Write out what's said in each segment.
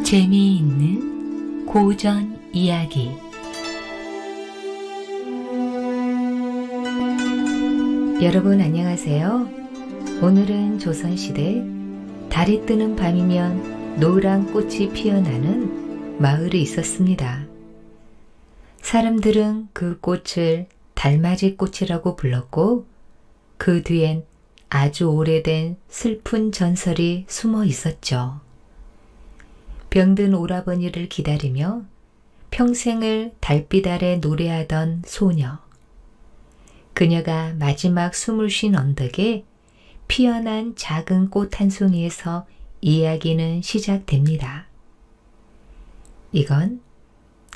재미있는 고전 이야기. 여러분 안녕하세요. 오늘은 조선시대 달이 뜨는 밤이면 노란 꽃이 피어나는 마을이 있었습니다. 사람들은 그 꽃을 달맞이 꽃이라고 불렀고 그 뒤엔 아주 오래된 슬픈 전설이 숨어 있었죠. 병든 오라버니를 기다리며 평생을 달빛 아래 노래하던 소녀. 그녀가 마지막 숨을 쉰 언덕에 피어난 작은 꽃 한 송이에서 이야기는 시작됩니다. 이건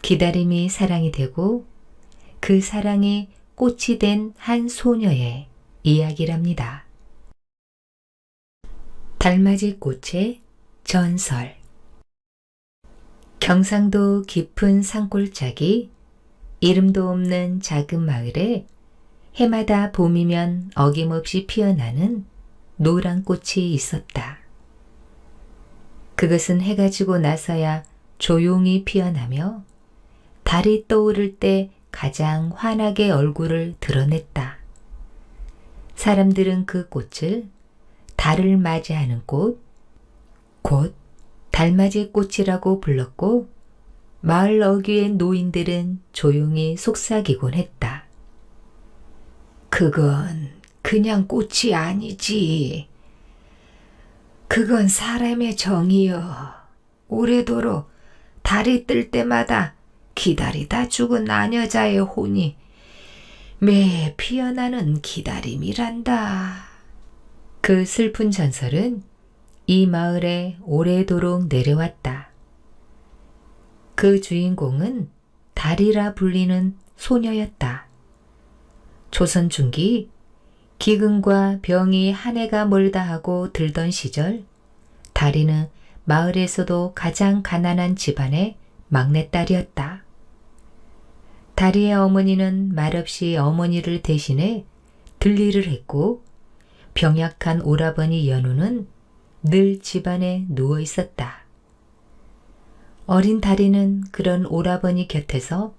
기다림이 사랑이 되고 그 사랑이 꽃이 된 한 소녀의 이야기랍니다. 달맞이 꽃의 전설. 경상도 깊은 산골짜기 이름도 없는 작은 마을에 해마다 봄이면 어김없이 피어나는 노란 꽃이 있었다. 그것은 해가 지고 나서야 조용히 피어나며 달이 떠오를 때 가장 환하게 얼굴을 드러냈다. 사람들은 그 꽃을 달을 맞이하는 꽃, 곧 달맞이 꽃이라고 불렀고 마을 어귀의 노인들은 조용히 속삭이곤 했다. 그건 그냥 꽃이 아니지. 그건 사람의 정이여. 오래도록 달이 뜰 때마다 기다리다 죽은 나녀자의 혼이 매 피어나는 기다림이란다. 그 슬픈 전설은 이 마을에 오래도록 내려왔다. 그 주인공은 달이라 불리는 소녀였다. 조선 중기 기근과 병이 한 해가 멀다 하고 들던 시절 달이는 마을에서도 가장 가난한 집안의 막내딸이었다. 달이의 어머니는 말없이 어머니를 대신해 들일을 했고 병약한 오라버니 연우는 늘 집안에 누워 있었다. 어린 달이는 그런 오라버니 곁에서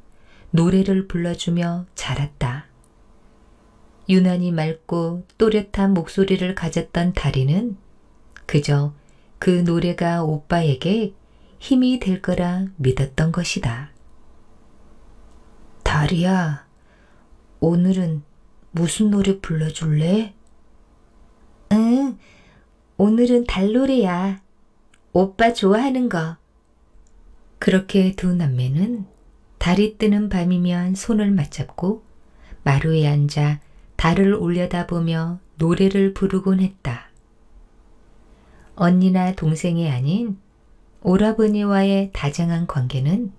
노래를 불러주며 자랐다. 유난히 맑고 또렷한 목소리를 가졌던 달이는 그저 그 노래가 오빠에게 힘이 될 거라 믿었던 것이다. 달이야, 오늘은 무슨 노래 불러줄래? 응, 오늘은 달노래야. 오빠 좋아하는 거. 그렇게 두 남매는 달이 뜨는 밤이면 손을 맞잡고 마루에 앉아 달을 올려다보며 노래를 부르곤 했다. 언니나 동생이 아닌 오라버니와의 다정한 관계는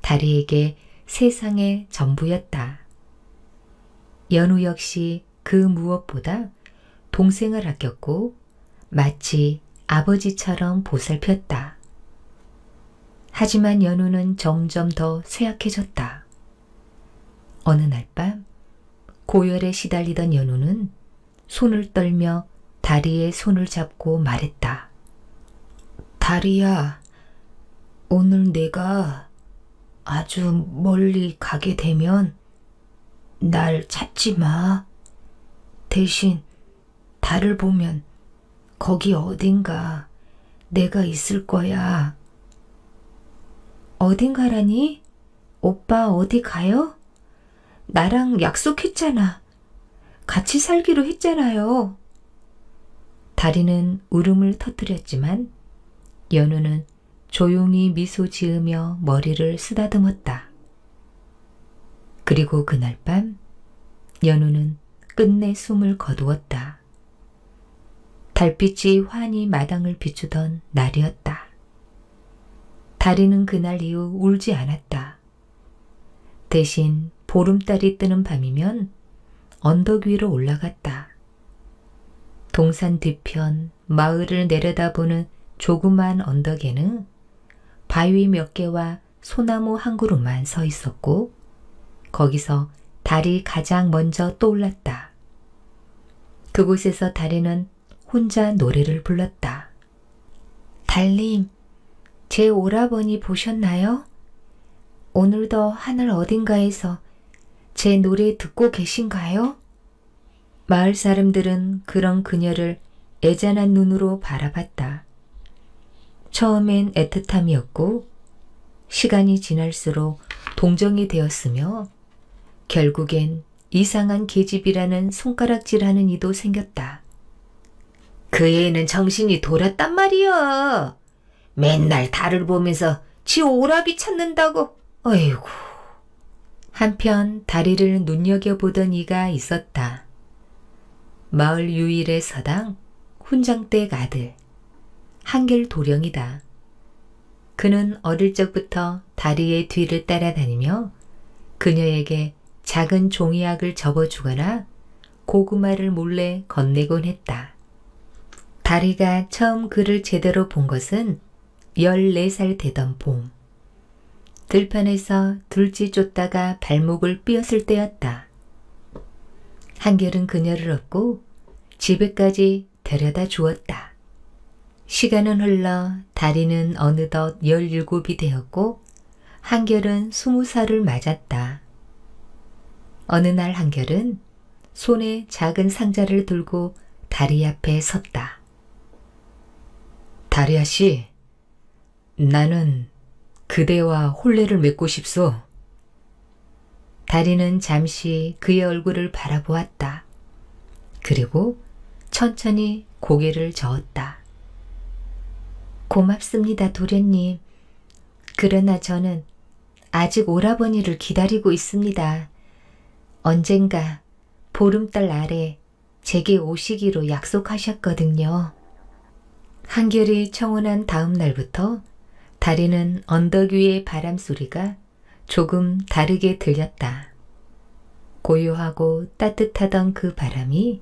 달이에게 세상의 전부였다. 연우 역시 그 무엇보다 동생을 아꼈고 마치 아버지처럼 보살폈다. 하지만 연우는 점점 더 쇠약해졌다. 어느 날 밤 고열에 시달리던 연우는 손을 떨며 다리의 손을 잡고 말했다. 다리야, 오늘 내가 아주 멀리 가게 되면 날 찾지 마. 대신 달을 보면 거기 어딘가 내가 있을 거야. 어딘가라니? 오빠 어디 가요? 나랑 약속했잖아. 같이 살기로 했잖아요. 다리는 울음을 터뜨렸지만 연우는 조용히 미소 지으며 머리를 쓰다듬었다. 그리고 그날 밤 연우는 끝내 숨을 거두었다. 달빛이 환히 마당을 비추던 날이었다. 다리는 그날 이후 울지 않았다. 대신 보름달이 뜨는 밤이면 언덕 위로 올라갔다. 동산 뒤편 마을을 내려다보는 조그만 언덕에는 바위 몇 개와 소나무 한 그루만 서 있었고 거기서 달이 가장 먼저 떠올랐다. 그곳에서 달이는 혼자 노래를 불렀다. 달님, 제 오라버니 보셨나요? 오늘도 하늘 어딘가에서 제 노래 듣고 계신가요? 마을 사람들은 그런 그녀를 애잔한 눈으로 바라봤다. 처음엔 애틋함이었고 시간이 지날수록 동정이 되었으며 결국엔 이상한 계집이라는 손가락질하는 이도 생겼다. 그 애는 정신이 돌았단 말이여. 맨날 달을 보면서 지 오라비 찾는다고. 어이구. 한편 다리를 눈여겨보던 이가 있었다. 마을 유일의 서당 훈장댁 아들 한결도령이다. 그는 어릴 적부터 다리의 뒤를 따라다니며 그녀에게 작은 종이약을 접어주거나 고구마를 몰래 건네곤 했다. 다리가 처음 그를 제대로 본 것은 14살 되던 봄. 들판에서 둘째 쫓다가 발목을 삐었을 때였다. 한결은 그녀를 업고 집에까지 데려다 주었다. 시간은 흘러 다리는 어느덧 17이 되었고 한결은 20살을 맞았다. 어느 날 한결은 손에 작은 상자를 들고 다리 앞에 섰다. 다리아 씨, 나는 그대와 혼례를 맺고 싶소. 다리는 잠시 그의 얼굴을 바라보았다. 그리고 천천히 고개를 저었다. 고맙습니다, 도련님. 그러나 저는 아직 오라버니를 기다리고 있습니다. 언젠가 보름달 아래 제게 오시기로 약속하셨거든요. 한결이 청혼한 다음 날부터 다리는 언덕 위의 바람소리가 조금 다르게 들렸다. 고요하고 따뜻하던 그 바람이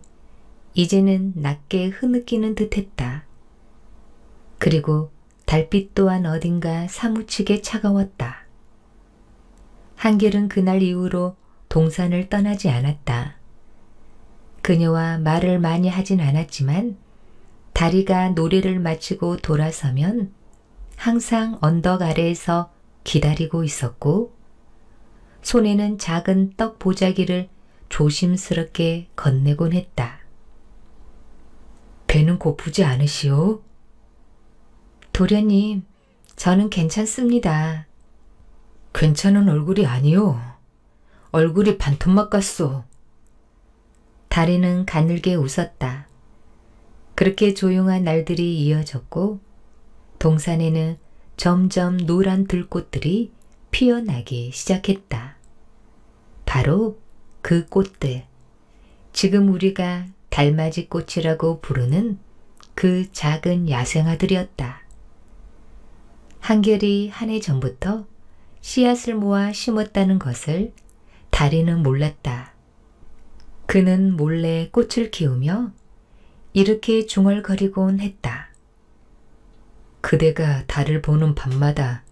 이제는 낮게 흐느끼는 듯했다. 그리고 달빛 또한 어딘가 사무치게 차가웠다. 한결은 그날 이후로 동산을 떠나지 않았다. 그녀와 말을 많이 하진 않았지만 다리가 노래를 마치고 돌아서면 항상 언덕 아래에서 기다리고 있었고 손에는 작은 떡 보자기를 조심스럽게 건네곤 했다. 배는 고프지 않으시오? 도련님, 저는 괜찮습니다. 괜찮은 얼굴이 아니오. 얼굴이 반토막 같소. 다리는 가늘게 웃었다. 그렇게 조용한 날들이 이어졌고 동산에는 점점 노란 들꽃들이 피어나기 시작했다. 바로 그 꽃들, 지금 우리가 달맞이 꽃이라고 부르는 그 작은 야생아들이었다. 한결이 한 해 전부터 씨앗을 모아 심었다는 것을 다리는 몰랐다. 그는 몰래 꽃을 키우며 이렇게 중얼거리곤 했다. 그대가 달을 보는 밤마다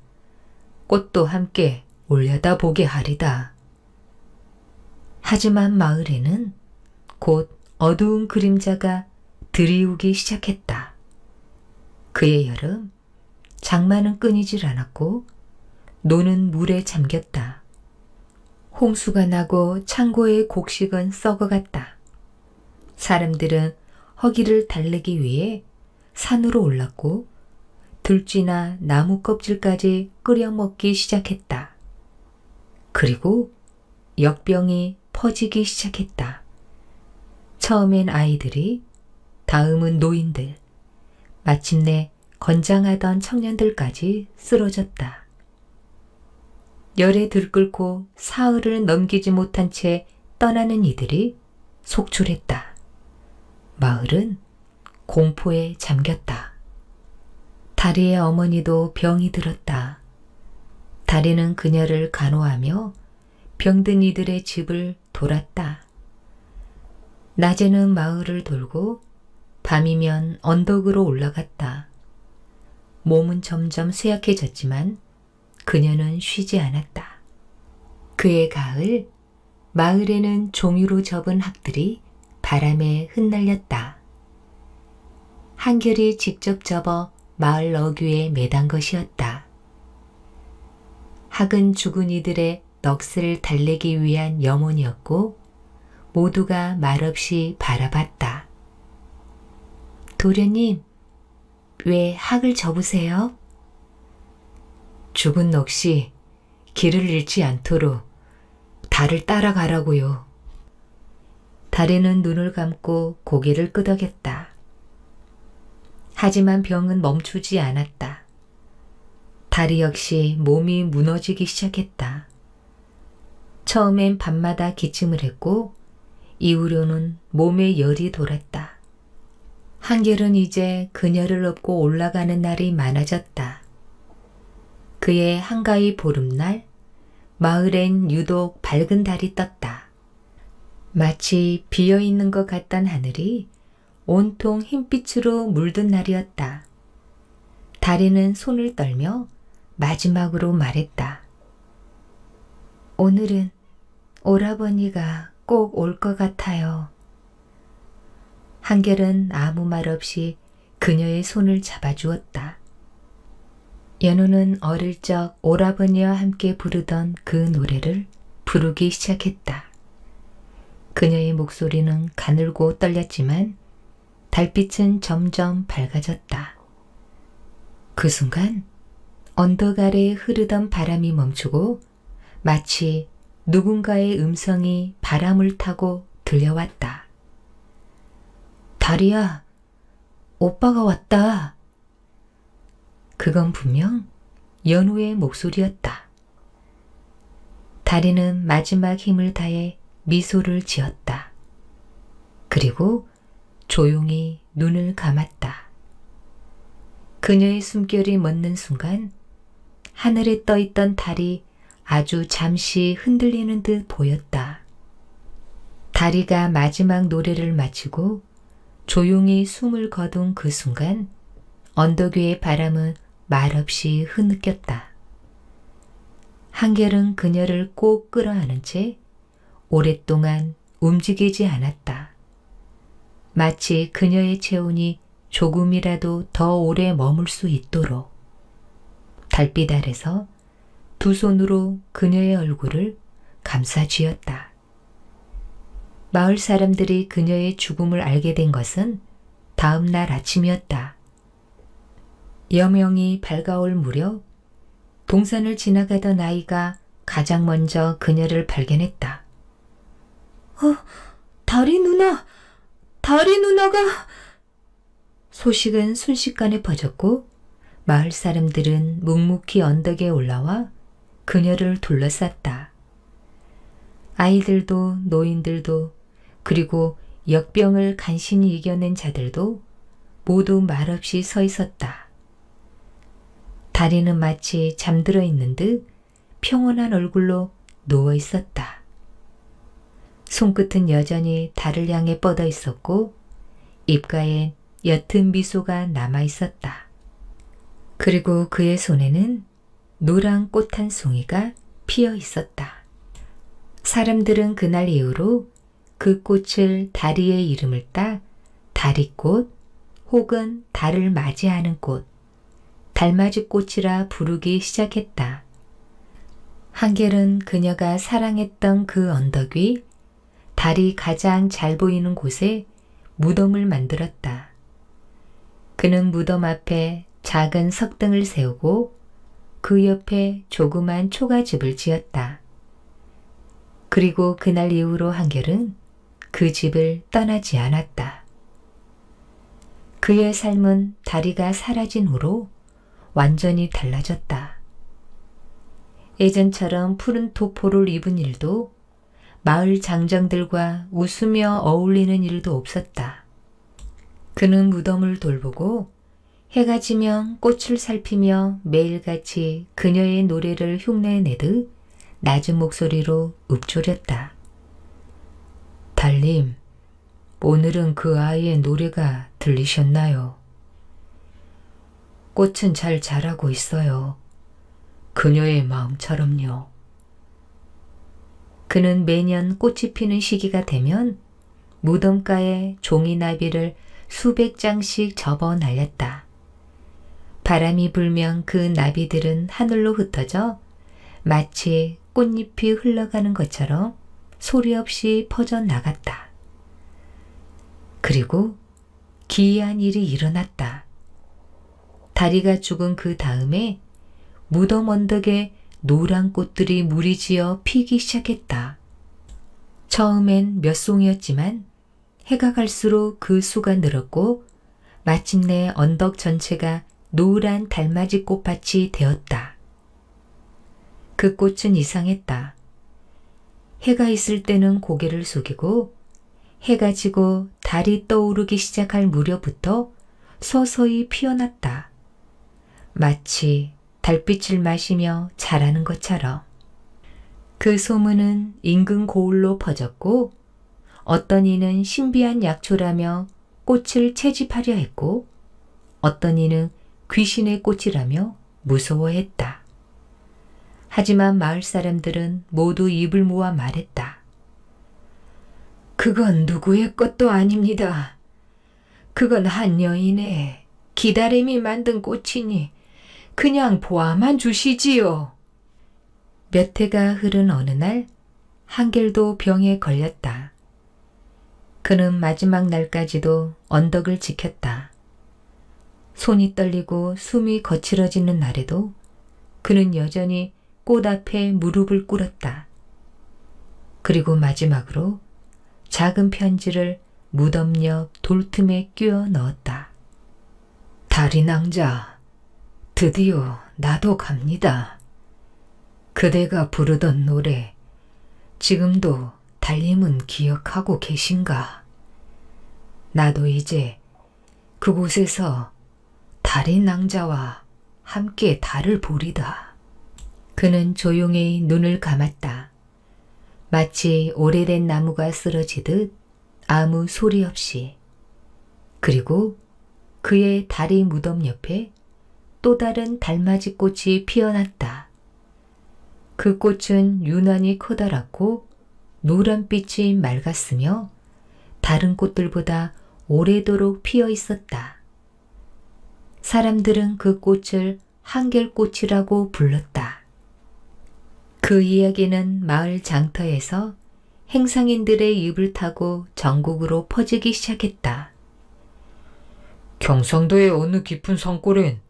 꽃도 함께 올려다보게 하리다. 하지만 마을에는 곧 어두운 그림자가 드리우기 시작했다. 그의 여름, 장마는 끊이질 않았고 노는 물에 잠겼다. 홍수가 나고 창고의 곡식은 썩어갔다. 사람들은 허기를 달래기 위해 산으로 올랐고 들쥐나 나무 껍질까지 끓여 먹기 시작했다. 그리고 역병이 퍼지기 시작했다. 처음엔 아이들이, 다음은 노인들, 마침내 건장하던 청년들까지 쓰러졌다. 열에 들끓고 사흘을 넘기지 못한 채 떠나는 이들이 속출했다. 마을은 공포에 잠겼다. 다리의 어머니도 병이 들었다. 다리는 그녀를 간호하며 병든 이들의 집을 돌았다. 낮에는 마을을 돌고 밤이면 언덕으로 올라갔다. 몸은 점점 쇠약해졌지만 그녀는 쉬지 않았다. 그의 가을, 마을에는 종이로 접은 학들이 바람에 흩날렸다. 한결이 직접 접어 마을 어귀에 매단 것이었다. 학은 죽은 이들의 넋을 달래기 위한 염원이었고 모두가 말없이 바라봤다. 도련님, 왜 학을 접으세요? 죽은 넋이 길을 잃지 않도록 달을 따라가라고요. 달에는 눈을 감고 고개를 끄덕였다. 하지만 병은 멈추지 않았다. 달이 역시 몸이 무너지기 시작했다. 처음엔 밤마다 기침을 했고 이후로는 몸에 열이 돌았다. 한결은 이제 그녀를 업고 올라가는 날이 많아졌다. 그의 한가위 보름날 마을엔 유독 밝은 달이 떴다. 마치 비어있는 것 같던 하늘이 온통 흰빛으로 물든 날이었다. 다리는 손을 떨며 마지막으로 말했다. 오늘은 오라버니가 꼭 올 것 같아요. 한결은 아무 말 없이 그녀의 손을 잡아주었다. 연우는 어릴 적 오라버니와 함께 부르던 그 노래를 부르기 시작했다. 그녀의 목소리는 가늘고 떨렸지만 달빛은 점점 밝아졌다. 그 순간 언덕 아래 흐르던 바람이 멈추고 마치 누군가의 음성이 바람을 타고 들려왔다. 다리야, 오빠가 왔다. 그건 분명 연우의 목소리였다. 다리는 마지막 힘을 다해 미소를 지었다. 그리고 조용히 눈을 감았다. 그녀의 숨결이 멎는 순간 하늘에 떠있던 달이 아주 잠시 흔들리는 듯 보였다. 다리가 마지막 노래를 마치고 조용히 숨을 거둔 그 순간 언덕 위의 바람은 말없이 흐느꼈다. 한결은 그녀를 꼭 끌어안은 채 오랫동안 움직이지 않았다. 마치 그녀의 체온이 조금이라도 더 오래 머물 수 있도록. 달빛 아래서 두 손으로 그녀의 얼굴을 감싸 쥐었다. 마을 사람들이 그녀의 죽음을 알게 된 것은 다음 날 아침이었다. 여명이 밝아올 무렵 동산을 지나가던 아이가 가장 먼저 그녀를 발견했다. 다리 누나! 다리 누나가! 소식은 순식간에 퍼졌고 마을 사람들은 묵묵히 언덕에 올라와 그녀를 둘러쌌다. 아이들도 노인들도 그리고 역병을 간신히 이겨낸 자들도 모두 말없이 서 있었다. 다리는 마치 잠들어 있는 듯 평온한 얼굴로 누워 있었다. 손끝은 여전히 달을 향해 뻗어 있었고 입가엔 옅은 미소가 남아 있었다. 그리고 그의 손에는 노란 꽃 한 송이가 피어 있었다. 사람들은 그날 이후로 그 꽃을 다리의 이름을 따 다리꽃 혹은 달을 맞이하는 꽃, 달맞이 꽃이라 부르기 시작했다. 한결은 그녀가 사랑했던 그 언덕 위 달이 가장 잘 보이는 곳에 무덤을 만들었다. 그는 무덤 앞에 작은 석등을 세우고 그 옆에 조그만 초가집을 지었다. 그리고 그날 이후로 한결은 그 집을 떠나지 않았다. 그의 삶은 다리가 사라진 후로 완전히 달라졌다. 예전처럼 푸른 토포를 입은 일도 마을 장정들과 웃으며 어울리는 일도 없었다. 그는 무덤을 돌보고 해가 지면 꽃을 살피며 매일같이 그녀의 노래를 흉내내듯 낮은 목소리로 읊조렸다. 달님, 오늘은 그 아이의 노래가 들리셨나요? 꽃은 잘 자라고 있어요. 그녀의 마음처럼요. 그는 매년 꽃이 피는 시기가 되면 무덤가에 종이나비를 수백 장씩 접어 날렸다. 바람이 불면 그 나비들은 하늘로 흩어져 마치 꽃잎이 흘러가는 것처럼 소리 없이 퍼져나갔다. 그리고 기이한 일이 일어났다. 다리가 죽은 그 다음에 무덤 언덕에 노란 꽃들이 무리지어 피기 시작했다. 처음엔 몇 송이였지만 해가 갈수록 그 수가 늘었고 마침내 언덕 전체가 노란 달맞이 꽃밭이 되었다. 그 꽃은 이상했다. 해가 있을 때는 고개를 숙이고 해가 지고 달이 떠오르기 시작할 무렵부터 서서히 피어났다. 마치 달빛을 마시며 자라는 것처럼. 그 소문은 인근 고을로 퍼졌고 어떤 이는 신비한 약초라며 꽃을 채집하려 했고 어떤 이는 귀신의 꽃이라며 무서워했다. 하지만 마을 사람들은 모두 입을 모아 말했다. 그건 누구의 것도 아닙니다. 그건 한 여인의 기다림이 만든 꽃이니 그냥 보아만 주시지요. 몇 해가 흐른 어느 날 한결도 병에 걸렸다. 그는 마지막 날까지도 언덕을 지켰다. 손이 떨리고 숨이 거칠어지는 날에도 그는 여전히 꽃 앞에 무릎을 꿇었다. 그리고 마지막으로 작은 편지를 무덤 옆 돌틈에 끼워 넣었다. 달이 낭자, 드디어 나도 갑니다. 그대가 부르던 노래, 지금도 달님은 기억하고 계신가? 나도 이제 그곳에서 달인 낭자와 함께 달을 보리다. 그는 조용히 눈을 감았다. 마치 오래된 나무가 쓰러지듯 아무 소리 없이. 그리고 그의 다리 무덤 옆에 또 다른 달맞이 꽃이 피어났다. 그 꽃은 유난히 커다랗고 노란빛이 맑았으며 다른 꽃들보다 오래도록 피어 있었다. 사람들은 그 꽃을 한결꽃이라고 불렀다. 그 이야기는 마을 장터에서 행상인들의 입을 타고 전국으로 퍼지기 시작했다. 경상도의 어느 깊은 산골엔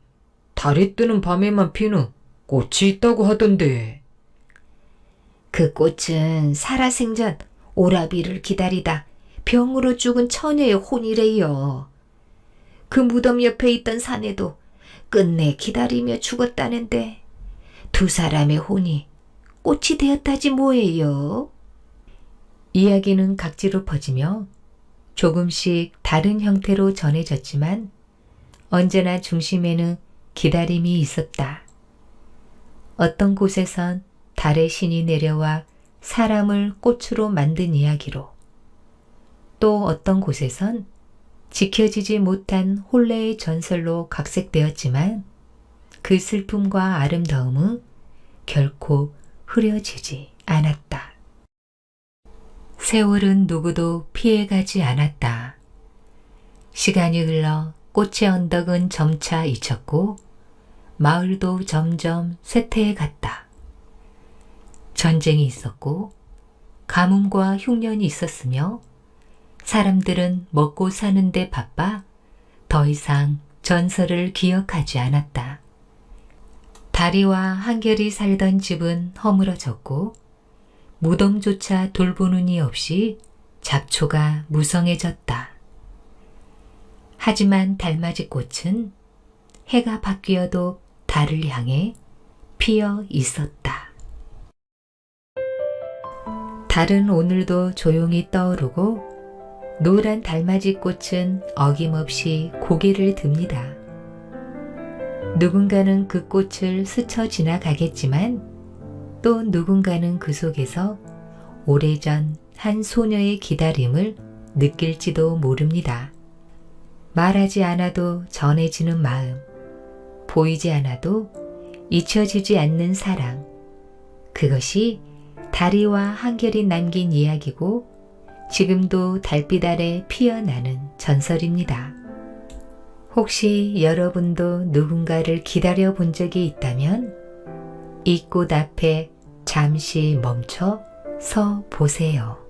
달이 뜨는 밤에만 피는 꽃이 있다고 하던데. 그 꽃은 살아생전 오라비를 기다리다 병으로 죽은 처녀의 혼이래요. 그 무덤 옆에 있던 사내도 끝내 기다리며 죽었다는데 두 사람의 혼이 꽃이 되었다지 뭐예요. 이야기는 각지로 퍼지며 조금씩 다른 형태로 전해졌지만 언제나 중심에는 기다림이 있었다. 어떤 곳에선 달의 신이 내려와 사람을 꽃으로 만든 이야기로, 또 어떤 곳에선 지켜지지 못한 혼례의 전설로 각색되었지만 그 슬픔과 아름다움은 결코 흐려지지 않았다. 세월은 누구도 피해가지 않았다. 시간이 흘러 꽃의 언덕은 점차 잊혔고 마을도 점점 쇠퇴해 갔다. 전쟁이 있었고 가뭄과 흉년이 있었으며 사람들은 먹고 사는데 바빠 더 이상 전설을 기억하지 않았다. 다리와 한결이 살던 집은 허물어졌고 무덤조차 돌보는 이 없이 잡초가 무성해졌다. 하지만 달맞이 꽃은 해가 바뀌어도 달을 향해 피어 있었다. 달은 오늘도 조용히 떠오르고 노란 달맞이 꽃은 어김없이 고개를 듭니다. 누군가는 그 꽃을 스쳐 지나가겠지만 또 누군가는 그 속에서 오래전 한 소녀의 기다림을 느낄지도 모릅니다. 말하지 않아도 전해지는 마음, 보이지 않아도 잊혀지지 않는 사랑, 그것이 다리와 한결이 남긴 이야기고 지금도 달빛 아래 피어나는 전설입니다. 혹시 여러분도 누군가를 기다려 본 적이 있다면 이 꽃 앞에 잠시 멈춰 서 보세요.